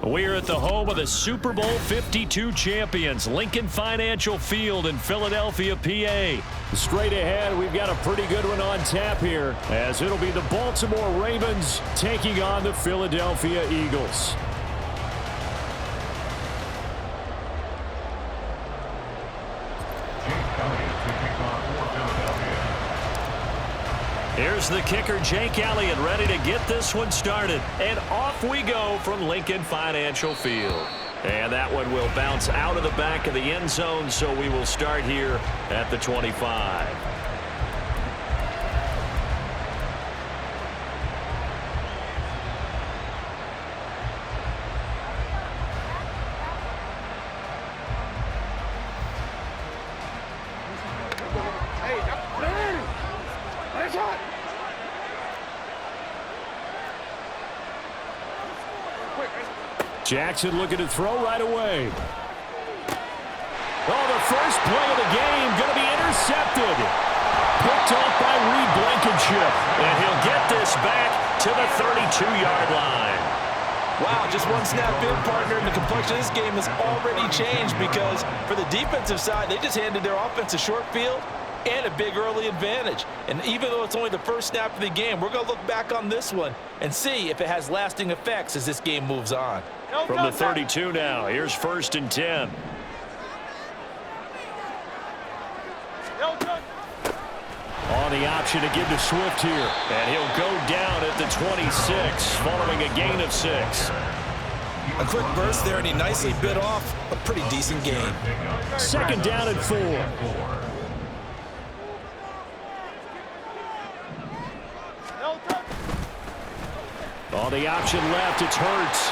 We're at the home of the Super Bowl 52 champions, Lincoln Financial Field in Philadelphia, PA. Straight ahead, we've got a pretty good one on tap here, as it'll be the Baltimore Ravens taking on the Philadelphia Eagles. Here's the kicker, Jake Elliott, ready to get this one started. And off we go from Lincoln Financial Field. And that one will bounce out of the back of the end zone, so we will start here at the 25. Jackson looking to throw right away. Oh, the first play of the game going to be intercepted. Picked off by Reed Blankenship. And he'll get this back to the 32-yard line. Wow, just one snap in, partner, and the complexion of this game has already changed because for the defensive side, they just handed their offense a short field and a big early advantage. And even though it's only the first snap of the game, we're going to look back on this one and see if it has lasting effects as this game moves on. From the 32 now, here's 1st and 10. On the option to give to Swift here. And he'll go down at the 26 following a gain of 6. A quick burst there, and he nicely bit off a pretty decent gain. 2nd down and 4. On the option left, it's Hurts.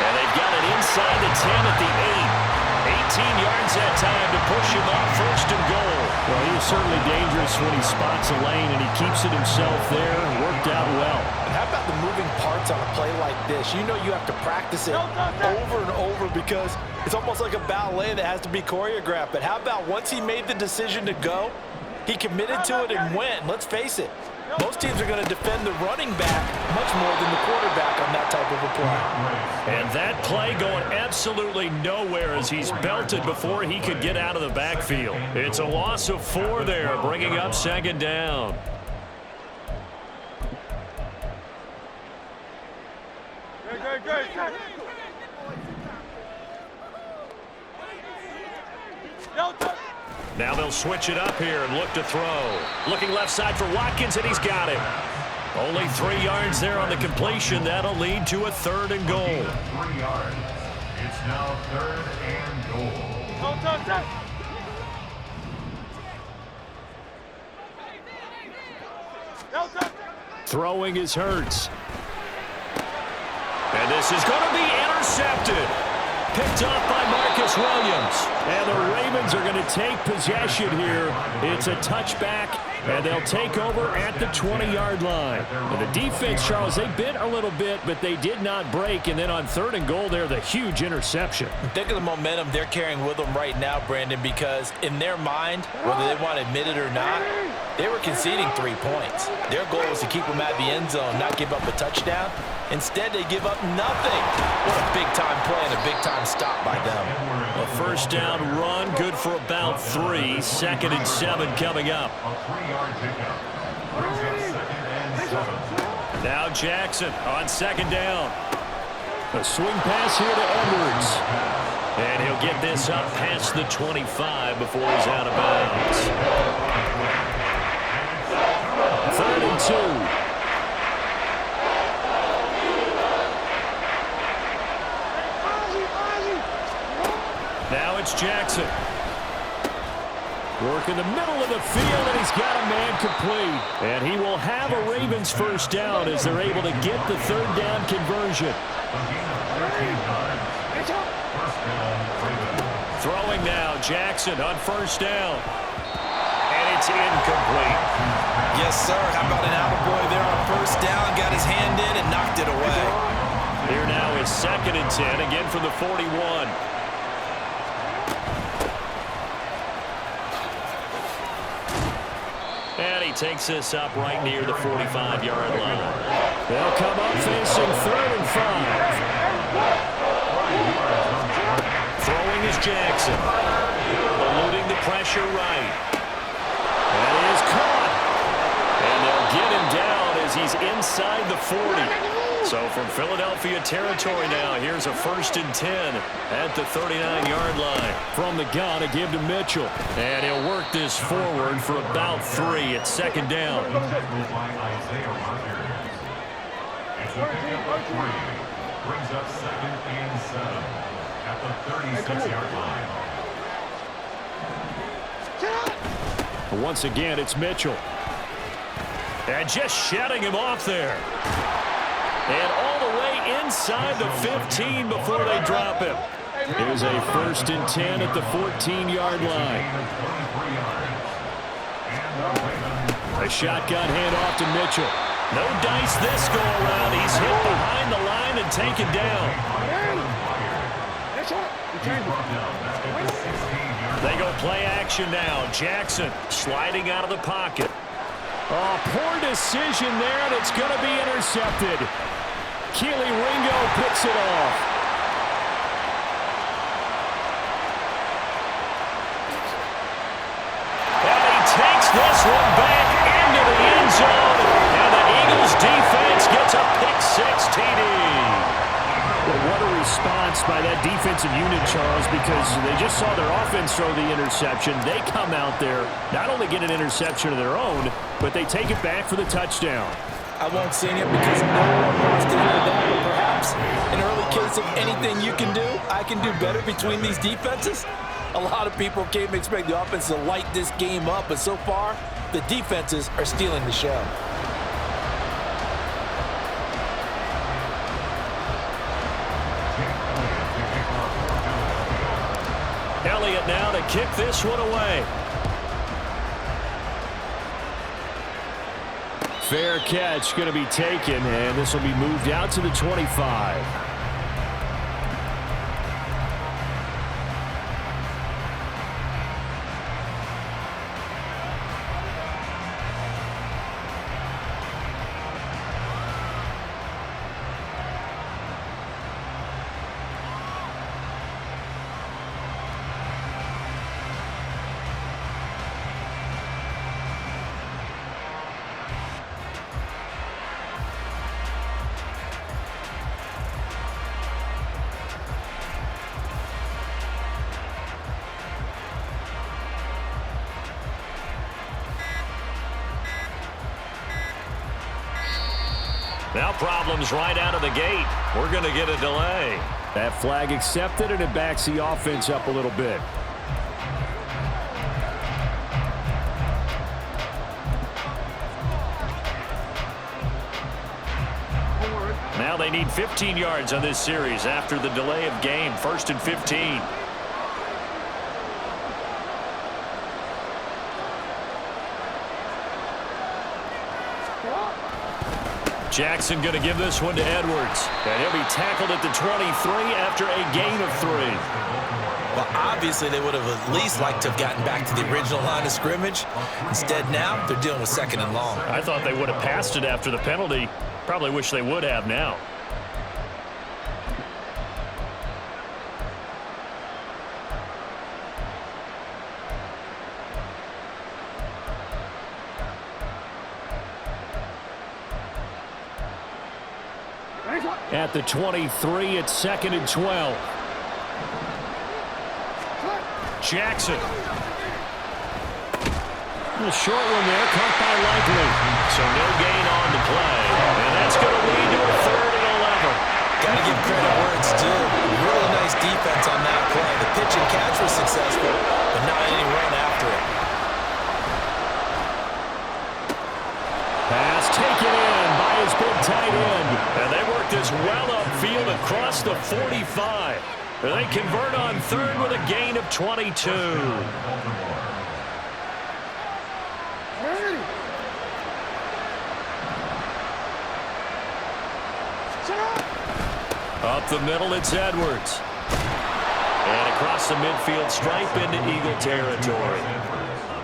And they've got it inside the 10 at the 8. 18 yards that time to push him up 1st and goal. Well, he is certainly dangerous when he spots a lane, and he keeps it himself there. Worked out well. And how about the moving parts on a play like this? You know you have to practice it over and over because it's almost like a ballet that has to be choreographed. But how about once he made the decision to go, he committed to it and went. Let's face it. Most teams are going to defend the running back much more than the quarterback on that type of a play. And that play going absolutely nowhere as he's belted before he could get out of the backfield. It's a loss of 4 there, bringing up 2nd down. Now they'll switch it up here and look to throw. Looking left side for Watkins, and he's got it. Only 3 yards there on the completion. That'll lead to a 3rd and goal. 3 yards. It's now 3rd and goal. Throwing is Hurts. And this is going to be intercepted. Picked off by Marcus Williams. And the Ravens are going to take possession here. It's a touchback, and they'll take over at the 20-yard line. And the defense, Charles, they bit a little bit, but they did not break. And then on 3rd and goal there, the huge interception. Think of the momentum they're carrying with them right now, Brandon, because in their mind, whether they want to admit it or not, they were conceding 3 points. Their goal was to keep them at the end zone, not give up a touchdown. Instead, they give up nothing. What a big-time play and a big-time stop by them. A 1st down run, good for about 3. 2nd and 7 coming up. A 3-yard pickup. Brings up 2nd and 7. Now Jackson on 2nd down. A swing pass here to Edwards. And he'll get this up past the 25 before he's out of bounds. 3rd and 2. Now it's Jackson. Work in the middle of the field, and he's got a man complete. And he will have a Ravens 1st down as they're able to get the 3rd down conversion. Throwing now, Jackson on 1st down. And it's incomplete. Yes, sir. How about an attaboy there on 1st down? Got his hand in and knocked it away. Here now is 2nd and 10, again from the 41. And he takes this up right near the 45-yard line. They'll come up facing 3rd and 5. Jackson. Eluding the pressure right. That is caught. And they'll get him down as he's inside the 40. So from Philadelphia territory now, here's a 1st and 10 at the 39-yard line. From the gun, to give to Mitchell. And he'll work this forward for about 3 at 2nd down. It's a pickup of 3. Brings up 2nd and 7 at the 36-yard line. Once again, it's Mitchell. And just shutting him off there. And all the way inside the 15 before they drop him. Here's a 1st and 10 at the 14-yard line. A shotgun handoff to Mitchell. No dice this go around. He's hit behind the line and taken down. They go play action now. Jackson sliding out of the pocket. Oh, poor decision there, and it's going to be intercepted. Keely Ringo picks it off. And he takes this one back into the end zone, and the Eagles defense gets a pick-6 TD. Well, what a response by that defensive unit, Charles, because they just saw their offense throw the interception. They come out there, not only get an interception of their own, but they take it back for the touchdown. I won't sing it because no one wants to hear that, but perhaps an early case of anything you can do, I can do better between these defenses. A lot of people came to expect the offense to light this game up, but so far, the defenses are stealing the show. Elliott now to kick this one away. Fair catch going to be taken, and this will be moved out to the 25. Now problems right out of the gate. We're going to get a delay. That flag accepted, and it backs the offense up a little bit. Now they need 15 yards on this series after the delay of game. 1st and 15. Jackson going to give this one to Edwards. And he'll be tackled at the 23 after a gain of 3. Well, obviously they would have at least liked to have gotten back to the original line of scrimmage. Instead now, they're dealing with 2nd and long. I thought they would have passed it after the penalty. Probably wish they would have now. At the 23, it's 2nd and 12. Jackson. A short one there, caught by Likely. So no gain on the play. And that's going to lead to a 3rd and 11. Got to give credit where it's due. Really nice defense on that play. The pitch and catch was successful, but not any run after it. Pass taken in by his big tight end. And they work this well upfield across the 45. And they convert on 3rd with a gain of 22. Up the middle, it's Edwards. And across the midfield stripe into Eagle territory.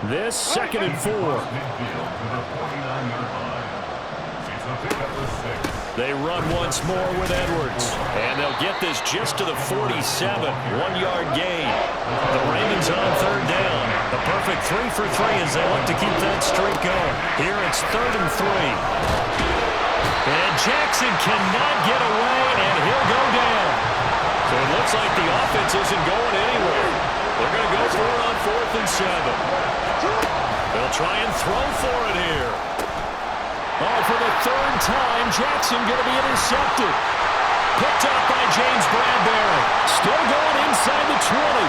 This 2nd and 4. Pickup of 6. They run once more with Edwards, and they'll get this just to the 47, 1-yard gain. The Ravens on third down. The perfect 3 for 3 as they look to keep that streak going. Here it's 3rd and 3. And Jackson cannot get away, and he'll go down. So it looks like the offense isn't going anywhere. They're going to go for it on 4th and 7. They'll try and throw for it here. Oh, for the 3rd time, Jackson going to be intercepted. Picked up by James Bradbury. Still going inside the 20.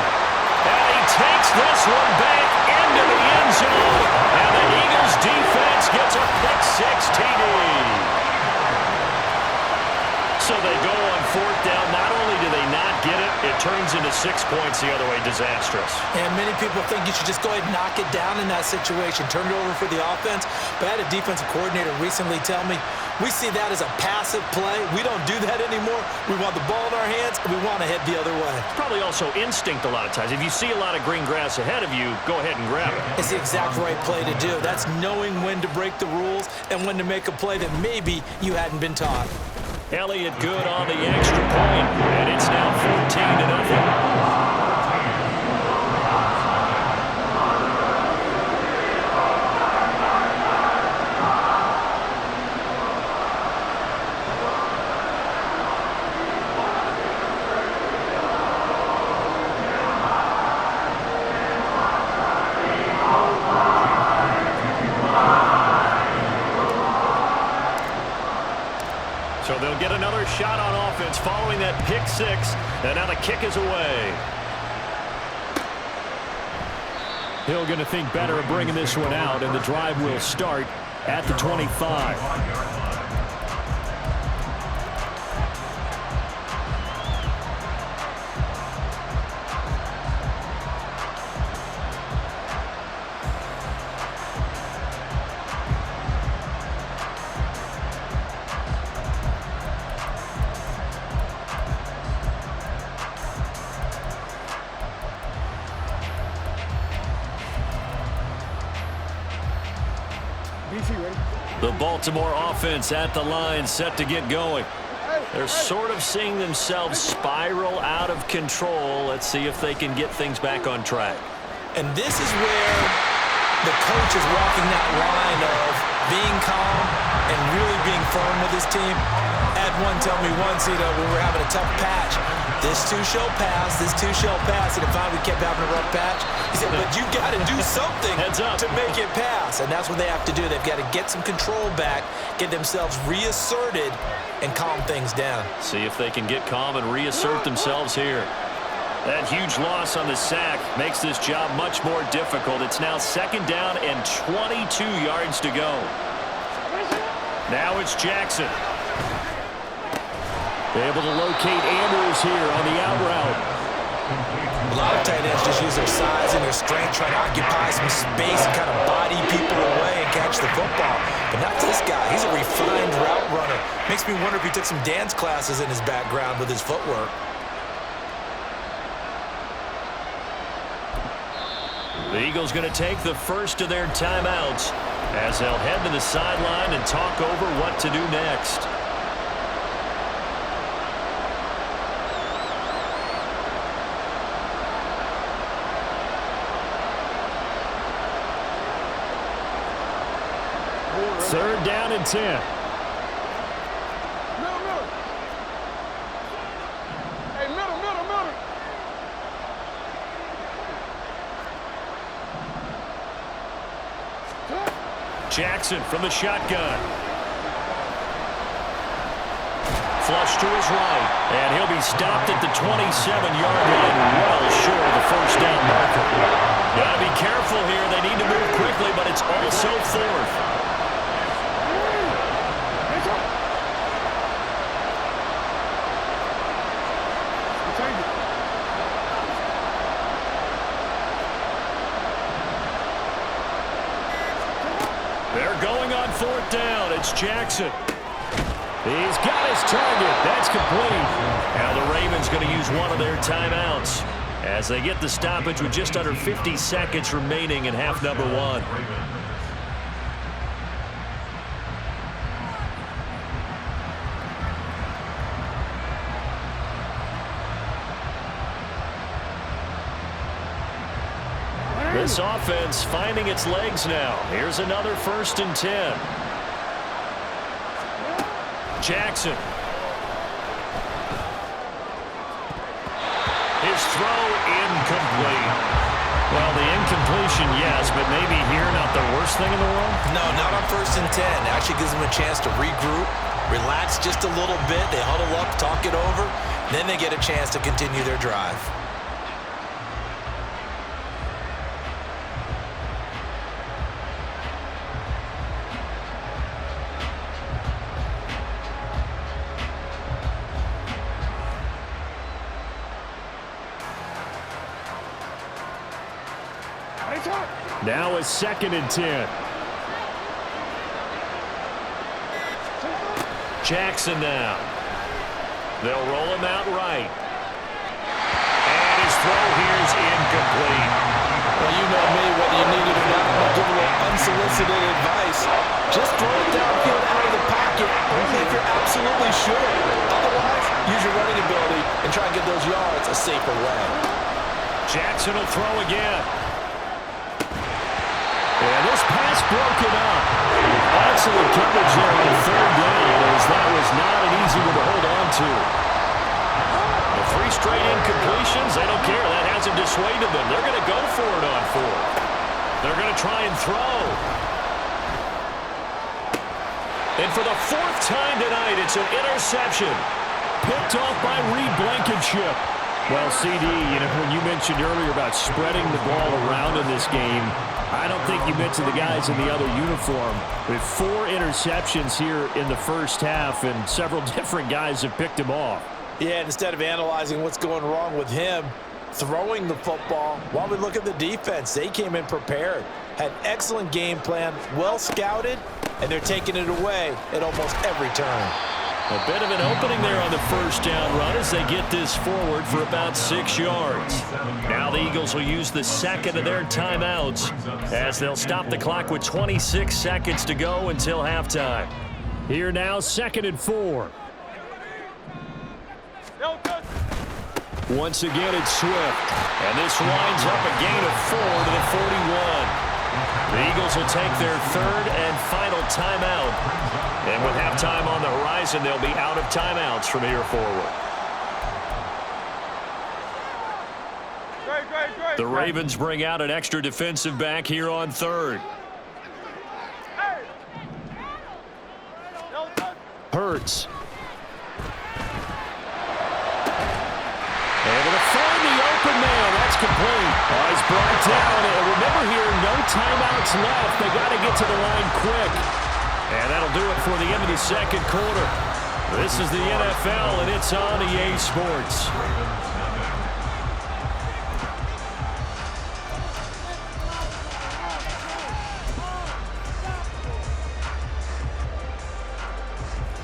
And he takes this one back into the end zone. And the Eagles defense gets a pick-6 TD. So they go on 4th down. Not only do they not get it, it turns into 6 points the other way. Disastrous. And many people think you should just go ahead and knock it down in that situation. Turn it over for the offense. But I had a defensive coordinator recently tell me, we see that as a passive play. We don't do that anymore. We want the ball in our hands, and we want to head the other way. Probably also instinct a lot of times. If you see a lot of green grass ahead of you, go ahead and grab it. It's the exact right play to do. That's knowing when to break the rules and when to make a play that maybe you hadn't been taught. Elliott good on the extra point, and it's now 14-0. So they'll get another shot on offense following that pick-6, and now the kick is away. Hill going to think better of bringing this one out, and the drive will start at the 25. The Baltimore offense at the line, set to get going. They're sort of seeing themselves spiral out of control. Let's see if they can get things back on track. And this is where the coach is walking that line of being calm and really being firm with his team. I had one tell me once, when we were having a tough patch, this too shall pass, this too shall pass, and if finally we kept having a rough patch, he said, but you got to do something to make it pass, and that's what they have to do. They've got to get some control back, get themselves reasserted, and calm things down. See if they can get calm and reassert themselves here. That huge loss on the sack makes this job much more difficult. It's now 2nd down and 22 yards to go. Now it's Jackson. Able to locate Andrews here on the out route. A lot of tight ends just use their size and their strength, trying to occupy some space and kind of body people away and catch the football. But not this guy. He's a refined route runner. Makes me wonder if he took some dance classes in his background with his footwork. The Eagles going to take the first of their timeouts as they'll head to the sideline and talk over what to do next. Third down and 10. Hey, middle. Jackson from the shotgun. Flush to his right, and he'll be stopped at the 27-yard line, well short of the first down marker. Got to be careful here. They need to move quickly, but it's also 4th. They're going on 4th down. It's Jackson. He's got his target. That's complete. Now the Ravens going to use one of their timeouts as they get the stoppage with just under 50 seconds remaining in half number 1. This offense finding its legs now. Here's another 1st and 10. Jackson. His throw incomplete. Well, the incompletion, yes, but maybe here not the worst thing in the world? No, not on 1st and 10. Actually gives them a chance to regroup, relax just a little bit. They huddle up, talk it over. Then they get a chance to continue their drive. Now it's 2nd and 10. Jackson now. They'll roll him out right. And his throw here is incomplete. Well, you know me, whether you need it or not, I'll give a little unsolicited advice. Just throw it downfield out of the pocket, only if you're absolutely sure. Otherwise, use your running ability and try and get those yards a safer way. Jackson will throw again. And this pass broken up. Excellent coverage there on 3rd down, as that was not an easy one to hold on to. The 3 straight incompletions, they don't care. That hasn't dissuaded them. They're going to go for it on 4th. They're going to try and throw. And for the 4th time tonight, it's an interception. Picked off by Reed Blankenship. Well, CD, when you mentioned earlier about spreading the ball around in this game, I don't think you mentioned the guys in the other uniform. With 4 interceptions here in the first half, and several different guys have picked him off. Yeah, instead of analyzing what's going wrong with him, throwing the football, while we look at the defense, they came in prepared, had excellent game plan, well scouted, and they're taking it away at almost every turn. A bit of an opening there on the 1st down run as they get this forward for about 6 yards. Now the Eagles will use the 2nd of their timeouts as they'll stop the clock with 26 seconds to go until halftime. Here now, 2nd and 4. Once again, it's Swift. And this winds up a gain of 4 to the 41. The Eagles will take their 3rd and final timeout. And with halftime on the horizon, they'll be out of timeouts from here forward. The Ravens bring out an extra defensive back here on 3rd. Hurts. Able to find the open man. That's complete. He's brought down. And remember here, no timeouts left. They got to get to the line quick. And that'll do it for the end of the 2nd quarter. This is the NFL, and it's on EA Sports.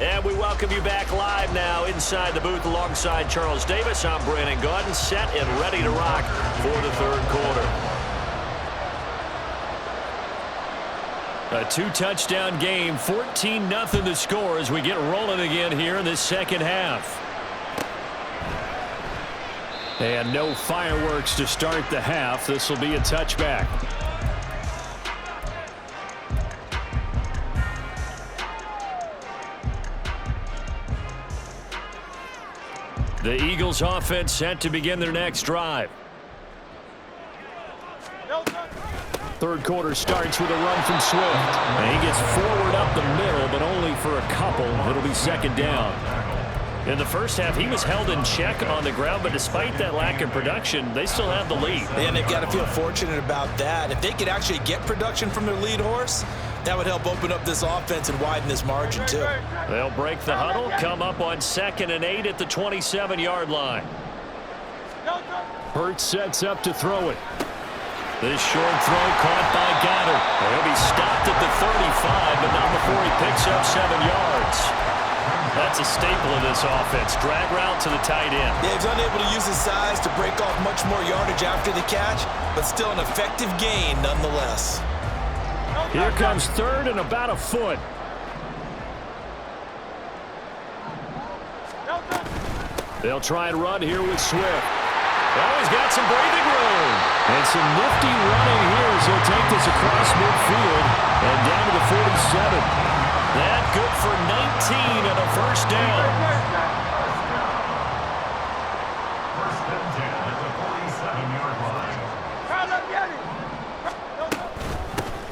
And we welcome you back live now inside the booth alongside Charles Davis. I'm Brandon Gaudin, set and ready to rock for the 3rd quarter. A 2-touchdown game, 14-0 the score as we get rolling again here in this 2nd half. And no fireworks to start the half. This will be a touchback. The Eagles offense set to begin their next drive. 3rd quarter starts with a run from Swift. And he gets forward up the middle, but only for a couple. It'll be 2nd down. In the first half, he was held in check on the ground, but despite that lack of production, they still have the lead. And they've got to feel fortunate about that. If they could actually get production from their lead horse, that would help open up this offense and widen this margin, too. They'll break the huddle, come up on 2nd and 8 at the 27-yard line. Hurts sets up to throw it. This short throw caught by Goddard. He'll be stopped at the 35, but not before he picks up 7 yards. That's a staple of this offense. Drag route to the tight end. Yeah, he's unable to use his size to break off much more yardage after the catch, but still an effective gain nonetheless. Here comes 3rd and about a foot. They'll try and run here with Swift. Oh, he's got some breathing room. And some nifty running here as he'll take this across midfield and down to the 47. That good for 19 and a first down. First and 10 at the 47-yard line.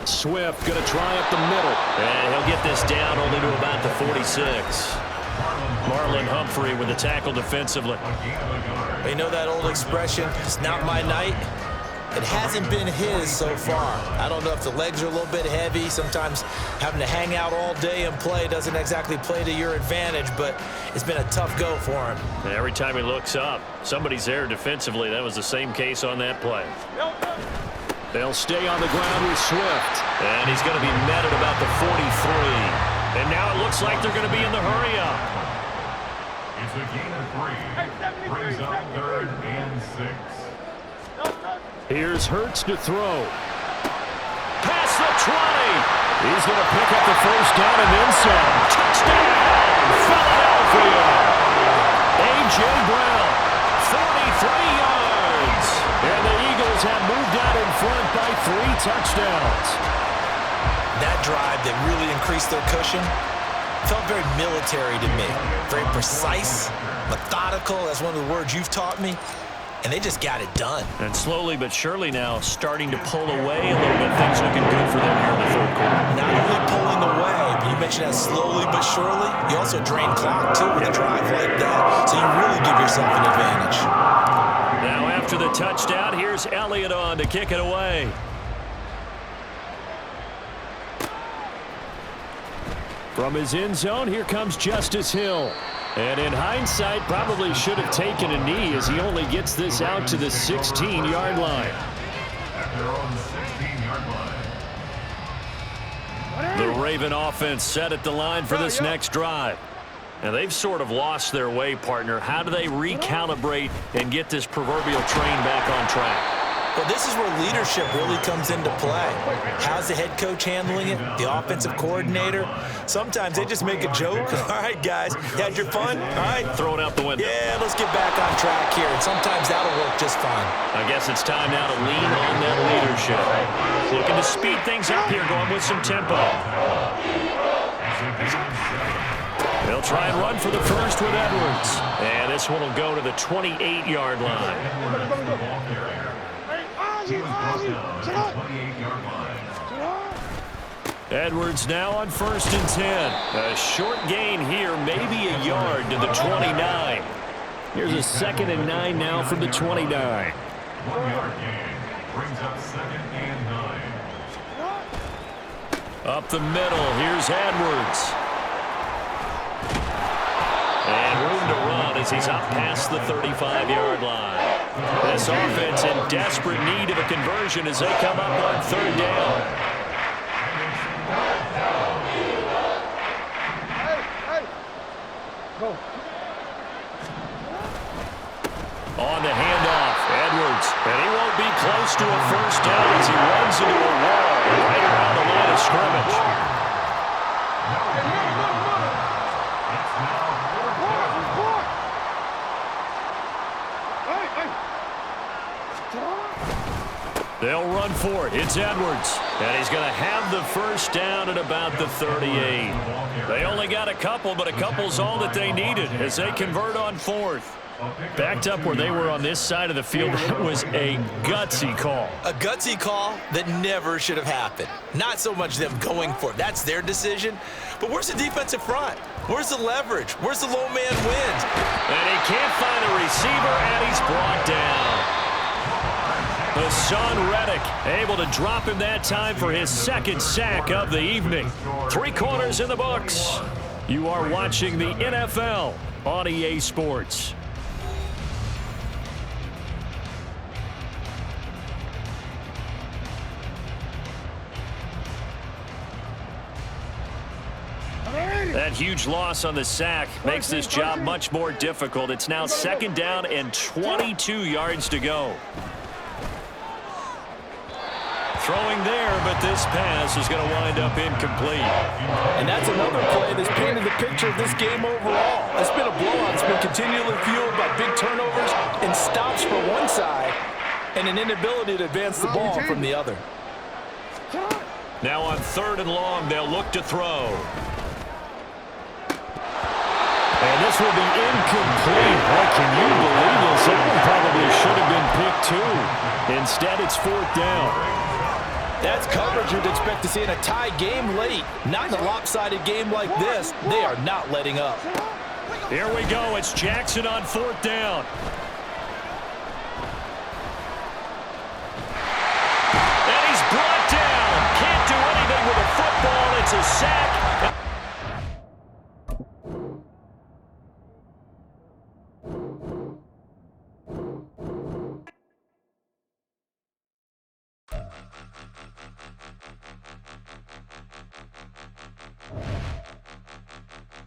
Swift going to try up the middle. And he'll get this down only to about the 46. Marlon Humphrey with the tackle defensively. You know that old expression, it's not my night? It hasn't been his so far. I don't know if the legs are a little bit heavy. Sometimes having to hang out all day and play doesn't exactly play to your advantage, but it's been a tough go for him. Every time he looks up, somebody's there defensively. That was the same case on that play. They'll stay on the ground with Swift. And he's going to be met at about the 43. And now it looks like they're going to be in the hurry-up. It's a gain of 3. Brings up 3rd and 6. Here's Hurts to throw. Past the 20. He's going to pick up the first down and then some. Touchdown, Philadelphia. A.J. Brown, 43 yards. And the Eagles have moved out in front by 3 touchdowns. That drive that really increased their cushion felt very military to me. Very precise, methodical. That's one of the words you've taught me. And they just got it done. And slowly but surely now starting to pull away a little bit. Things looking good for them here in the third quarter. Not only pulling away, but you mentioned that slowly but surely. You also drain clock, too, with a drive like that. So you really give yourself an advantage. Now after the touchdown, here's Elliott on to kick it away. From his end zone, here comes Justice Hill. And in hindsight, probably should have taken a knee as he only gets this out to the 16-yard line. At their own 16-yard line. The Raven offense set at the line for this next drive. And they've sort of lost their way, partner. How do they recalibrate and get this proverbial train back on track? Well, this is where leadership really comes into play. How's the head coach handling it? The offensive coordinator? Sometimes they just make a joke. All right, guys, you had your fun? All right. Throw it out the window. Yeah, let's get back on track here. And sometimes that'll work just fine. I guess it's time now to lean on that leadership. Looking to speed things up here, going with some tempo. They'll try and run for the first with Edwards. And this one will go to the 28-yard line. He was brought down at the 28-yard line. Edwards now on 1st and 10. A short gain here, maybe a yard to the 29. Here's a 2nd and 9 now from the 29. 1-yard gain brings up 2nd and 9. Up the middle, here's Edwards. And room to run as he's up past the 35-yard line. This offense in desperate need of a conversion as they come up on 3rd down. On the handoff, Edwards. And he won't be close to a first down as he runs into a wall right around the line of scrimmage. They'll run for it. It's Edwards. And he's going to have the first down at about the 38. They only got a couple, but a couple's all that they needed as they convert on 4th. Backed up where they were on this side of the field, that was a gutsy call. A gutsy call that never should have happened. Not so much them going for it. That's their decision. But where's the defensive front? Where's the leverage? Where's the low man wins? And he can't find a receiver, and he's brought down. Hassan Reddick able to drop him that time for his 2nd sack of the evening. 3 quarters in the books. You are watching the NFL on EA Sports. That huge loss on the sack makes this job much more difficult. It's now 2nd down and 22 yards to go. Throwing there, but this pass is going to wind up incomplete. And that's another play that's painted the picture of this game overall. It's been a blowout. It's been continually fueled by big turnovers and and stops for one side and an inability to advance the ball from the other. Now on 3rd and long, they'll look to throw. And this will be incomplete. Boy, can you believe this? That one probably should have been picked too. Instead, it's 4th down. That's coverage you'd expect to see in a tie game late. Not in a lopsided game like this. They are not letting up. Here we go. It's Jackson on 4th down. And he's brought down. Can't do anything with a football. It's a sack.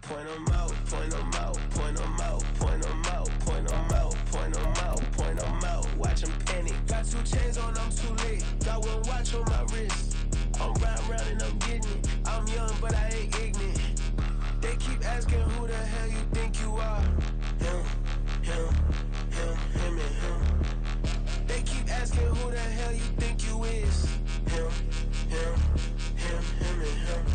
Point 'em out, point 'em out, point 'em out, point 'em out, point 'em out, point 'em out, point 'em out. Watch 'em panic. Got 2 chains on, I'm too late. Got 1 watch on my wrist. I'm round and I'm getting it. I'm young, but I ain't ignorant. They keep asking who the hell you think you are. Him, and him. They keep asking who the hell you think you is. Him, and him.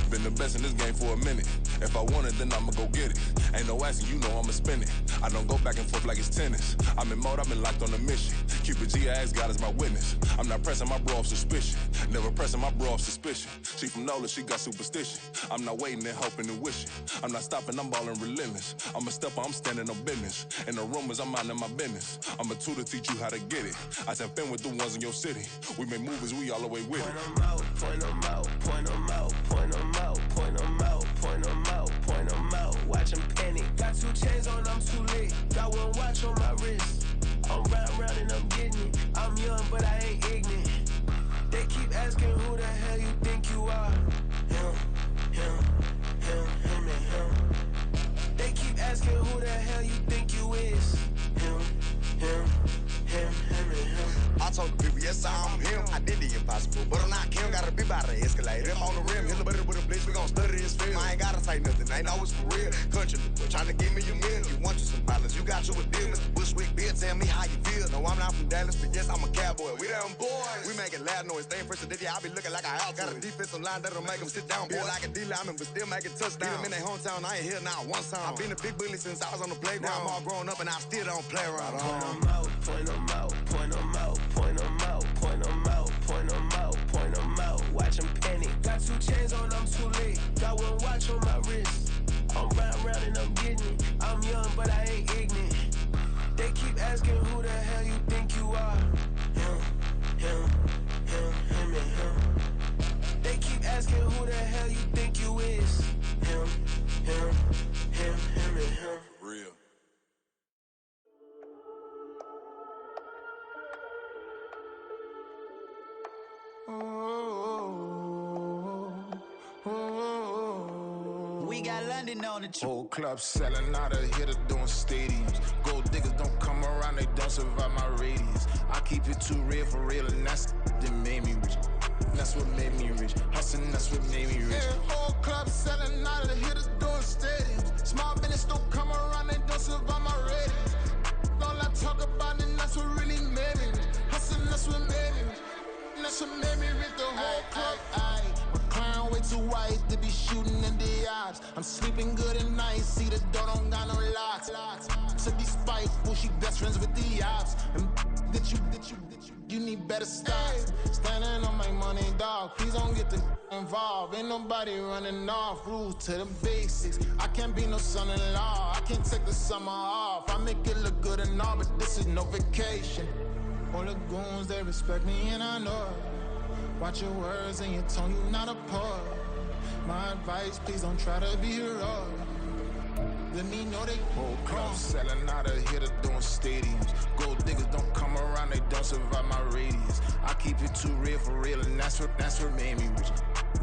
Been the best in this game for a minute. If I want it, then I'ma go get it. Ain't no asking, you know I'ma spend it. I don't go back and forth like it's tennis. I'm in mode, I've been locked on a mission. Cupid G, I ask God as my witness. I'm not pressing my bro off suspicion. Never pressing my bro off suspicion. She from Nola, she got superstition. I'm not waiting and hoping and wishing. I'm not stopping, I'm balling relentless. I'm a stepper, I'm standing on business. In the rumors, I'm minding my business. I'm a tutor, teach you how to get it. I said, fin with the ones in your city. We make movies, we all the way with it. Point 'em out, point 'em out, point 'em out, point 'em out, point 'em out, point 'em out, point 'em out. Watch 'em panic. Got 2 chains on, I'm too late. Got 1 watch on my wrist. I'm round and I'm getting it. I'm young, but I ain't ignorant. They keep asking who the hell you think you are. Him, and him. They keep asking who the hell you think you is. Him, and him. I told the people, yes, I'm him. I did the impossible, but I'm not Kim. Gotta be by the escalator. I'm on the rim, hit the butter with a blitz. We gon' study this film. I ain't gotta say nothing, ain't always for real. Country, trying to give me a meal. You want you some violence, you got you a deal. Mr. Bushwick, Bill, tell me how you feel. No, I'm not from Dallas, but yes, I'm a cowboy. We them boys. We making loud noise, staying fresh to this. I be looking like a house. Got a defensive line that'll make them sit down. Feel like a D-lineman, but still making touchdowns. Beat them in their hometown, I ain't here now one time. I've been a big bully since I was on the playground. I'm all grown up and I still don't play around. Point 'em out, point 'em out, point 'em out, point 'em out, point 'em out, point 'em out, point 'em out. Watch 'em panic. Got 2 chains on, I'm too late. Got 1 watch on my wrist. I'm round and I'm getting it. I'm young, but I ain't ignorant. They keep asking who the hell you think you are. Him, and him. They keep asking who the hell you think you is. Him, and him. Real. We got London on the trip. Whole club selling out of here to doing stadiums. Gold diggers don't come around, they don't survive my radius. I keep it too real for real, and that's that made me rich. That's what made me rich. Hustling, that's what made me rich. Yeah, whole club selling out of here to doing stadiums. Small business don't come around, they don't survive my radius. All I talk about, and that's what really made me rich. Hustling, that's what made me rich. That's what made me rich. The whole club. My clown way too white to be shooting in the eyes. I'm sleeping good at night, see the door don't got no locks. To be spiteful, she best friends with the ops. And you need better stocks. Standing on my money, dog. Please don't get the involved. Ain't nobody running off. Rules to the basics. I can't be no son-in-law. I can't take the summer off. I make it look good and all, but this is no vacation. All the goons, they respect me and I know it. Watch your words and your tone, you not a poet. My advice, please don't try to be heroic. Let me know they whole club selling out of here to doing stadiums. Gold diggers don't come around, they don't survive my radius. I keep it too real for real, and that's what made me rich.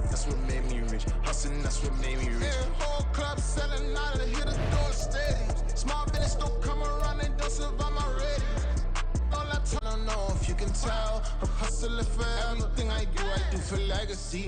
That's what made me rich. Hustling, that's what made me rich. Yeah, whole club selling out of here to doing stadiums. Small business don't come around, they don't survive my radius. All I don't know if you can tell. I'm hustling for everything I do for legacy.